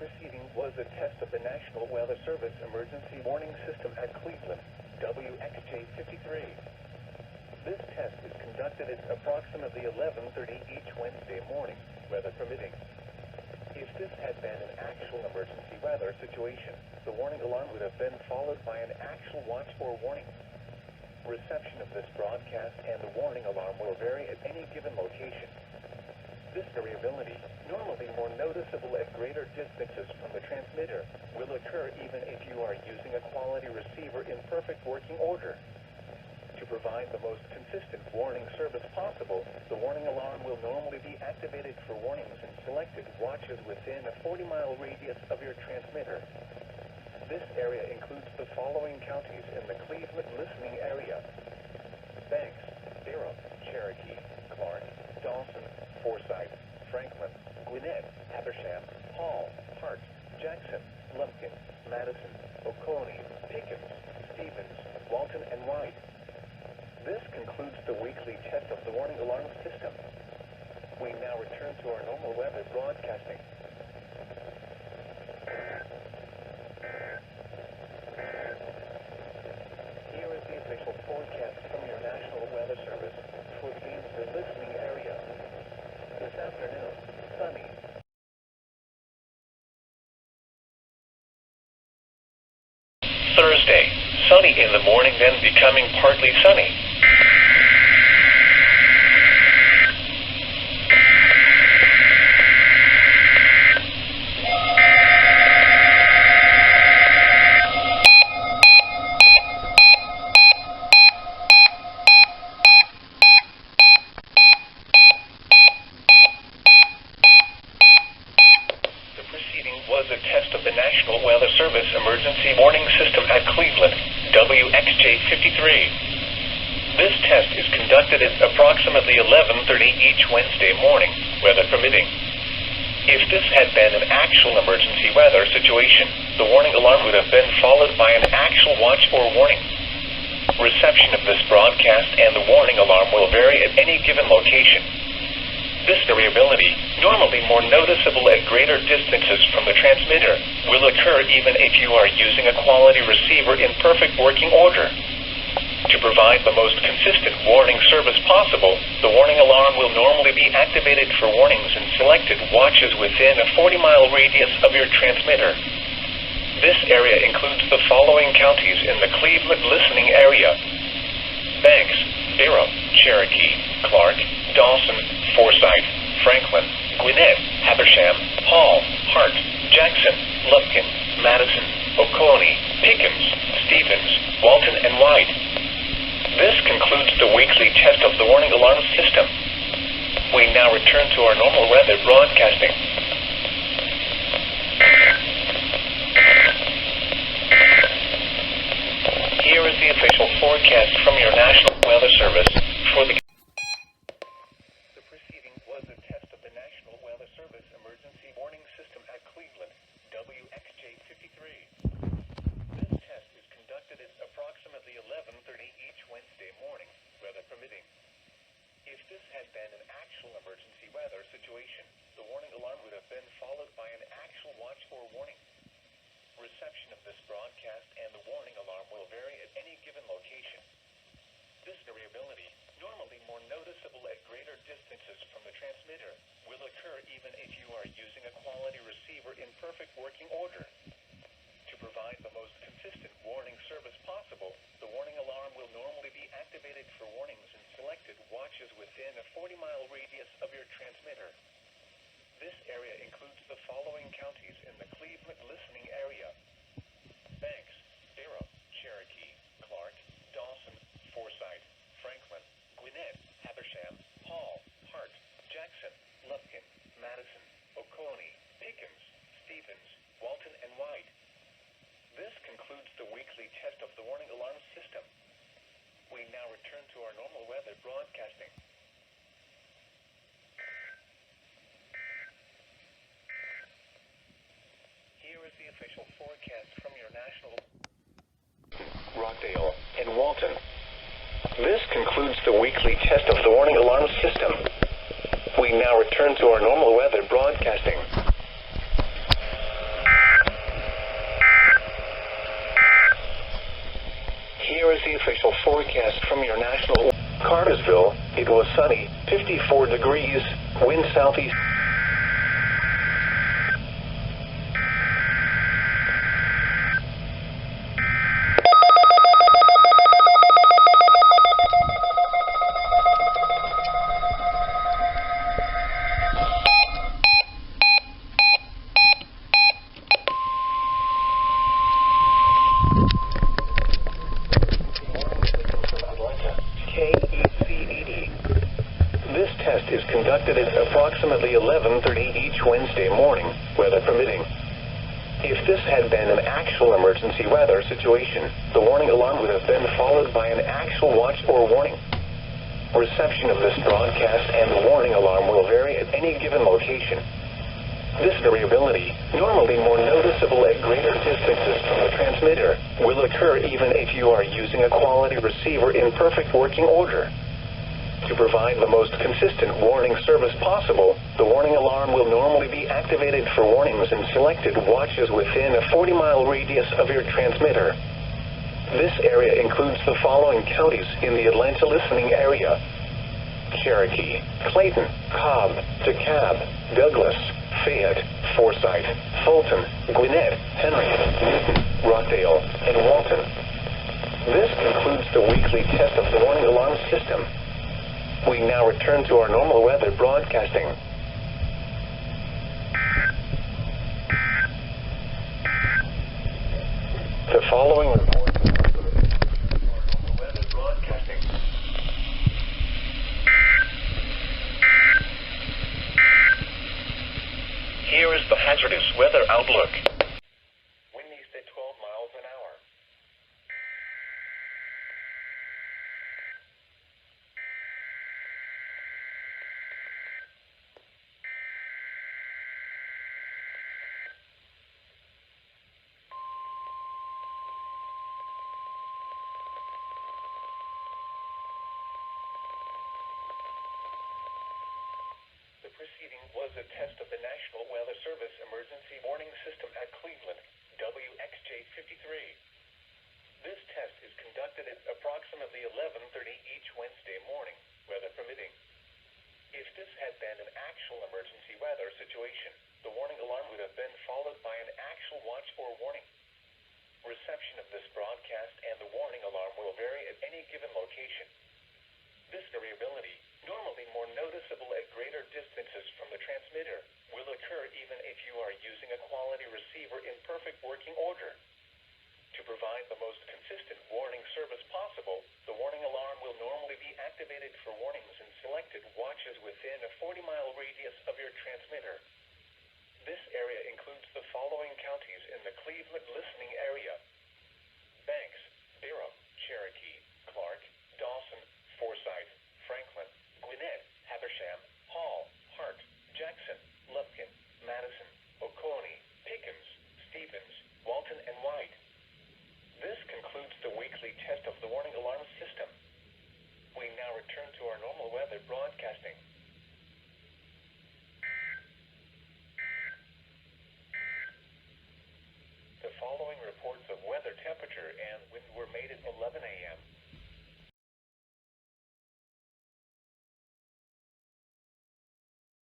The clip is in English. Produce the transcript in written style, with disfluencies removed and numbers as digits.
Preceding was a test of the National Weather Service Emergency Warning System at Cleveland, WXJ-53. This test is conducted at approximately 11:30 each Wednesday morning, weather permitting. If this had been an actual emergency weather situation, the warning alarm would have been followed by an actual watch or warning. Reception of this broadcast and the warning alarm will vary at any given location. This variability, normally more noticeable at greater distances from the transmitter, will occur even if you are using a quality receiver in perfect working order. To provide the most consistent warning service possible, the warning alarm will normally be activated for warnings in selected watches within a 40-mile radius of your transmitter. This area includes the following counties in the Cleveland listening area: Banks, Durham, Cherokee, Clark, Dawson, Forsyth, Franklin, Gwinnett, Habersham, Hall, Hart, Jackson, Lumpkin, Madison, Oconee, Pickens, Stevens, Walton, and White. This concludes the weekly test of the warning alarm system. We now return to our normal weather broadcasting. Here is the official forecast from your National Weather Service for the Gainesville listening area. This afternoon, sunny. Thursday, sunny in the morning, then becoming partly sunny. Was a test of the National Weather Service Emergency Warning System at Cleveland, WXJ-53. This test is conducted at approximately 11:30 each Wednesday morning, weather permitting. If this had been an actual emergency weather situation, the warning alarm would have been followed by an actual watch or warning. Reception of this broadcast and the warning alarm will vary at any given location. This variability, normally more noticeable at greater distances from the transmitter, will occur even if you are using a quality receiver in perfect working order. To provide the most consistent warning service possible, the warning alarm will normally be activated for warnings in selected watches within a 40-mile radius of your transmitter. This area includes the following counties in the Cleveland listening area: Banks, Durham, Cherokee, Clark, Dawson, Forsyth, Franklin, Gwinnett, Habersham, Hall, Hart, Jackson, Lumpkin, Madison, Oconee, Pickens, Stevens, Walton, and White. This concludes the weekly test of the warning alarm system. We now return to our normal weather broadcasting. Here is the official forecast from your National Weather Service for the preceding was a test of the National Weather Service Emergency Warning System at Cleveland, WXJ-53. This test is conducted at approximately 11:30 each Wednesday morning, weather permitting. If this had been an actual emergency weather situation, the warning alarm would have been followed by an actual watch or warning. Reception of this broadcast and the warning alarm will vary at any given location. This variability, normally more noticeable at greater distances from the transmitter, will occur even if you are using a quality receiver in perfect working order. To provide the most consistent warning service possible, the warning alarm will normally be activated for warnings in selected watches within a 40-mile radius of your transmitter. This area includes the following counties in the Cleveland listening area: Banks, Durham, Cherokee, Clark, Dawson, Forsyth, Franklin, Gwinnett, Habersham, Hall, Hart, Jackson, Lumpkin, Madison, Oconee, Pickens, Stevens, Walton, and White. This concludes the weekly test of the warning alarm system. We now return to our normal weather broadcasting. Here is the official forecast from your national Rockdale and Walton. This concludes the weekly test of the warning alarm system. We now return to our normal weather broadcasting. It was sunny, 54 degrees, wind southeast. This test is conducted at approximately 11:30 each Wednesday morning, weather permitting. If this had been an actual emergency weather situation, the warning alarm would have been followed by an actual watch or warning. Reception of this broadcast and the warning alarm will vary at any given location. This variability, normally more noticeable at greater distances from the transmitter, will occur even if you are using a quality receiver in perfect working order. To provide the most consistent warning service possible, the warning alarm will normally be activated for warnings in selected watches within a 40-mile radius of your transmitter. This area includes the following counties in the Atlanta listening area: Cherokee, Clayton, Cobb, DeKalb, Douglas, Fayette, Forsyth, Fulton, Gwinnett, Henry, Newton, Rockdale, and Walton. This concludes the weekly test of the warning alarm system. We now return to our normal weather broadcasting. The following report is our normal weather broadcasting. Here is the hazardous weather outlook. Wind east at 12 miles an hour. The proceeding was a test of the National Weather Service Emergency Warning System at Cleveland, WXJ-53. This test is conducted at approximately 11:30 each Wednesday morning, weather permitting. If this had been an actual emergency weather situation, the warning alarm would have been followed by an actual watch or warning. Reception of this broadcast and the warning alarm will vary at any given location. This variability, normally more noticeable at greater distances from the transmitter, will occur even if you are using a quality receiver in perfect working order. To provide the most consistent warning service possible, the warning alarm will normally be activated for warnings in selected watches within a 40-mile radius of your transmitter. This area includes the following counties in the Cleveland listening area: Banks, Durham, Cherokee, Clark, Dawson, Forsyth, Franklin, Gwinnett, Habersham, Hall, Hart, Jackson, Lufkin, Madison, Oconee, Pickens, Stevens, Walton, and White. This concludes the weekly test of the warning alarm system. We now return to our normal weather broadcasting. The following reports of weather temperature and wind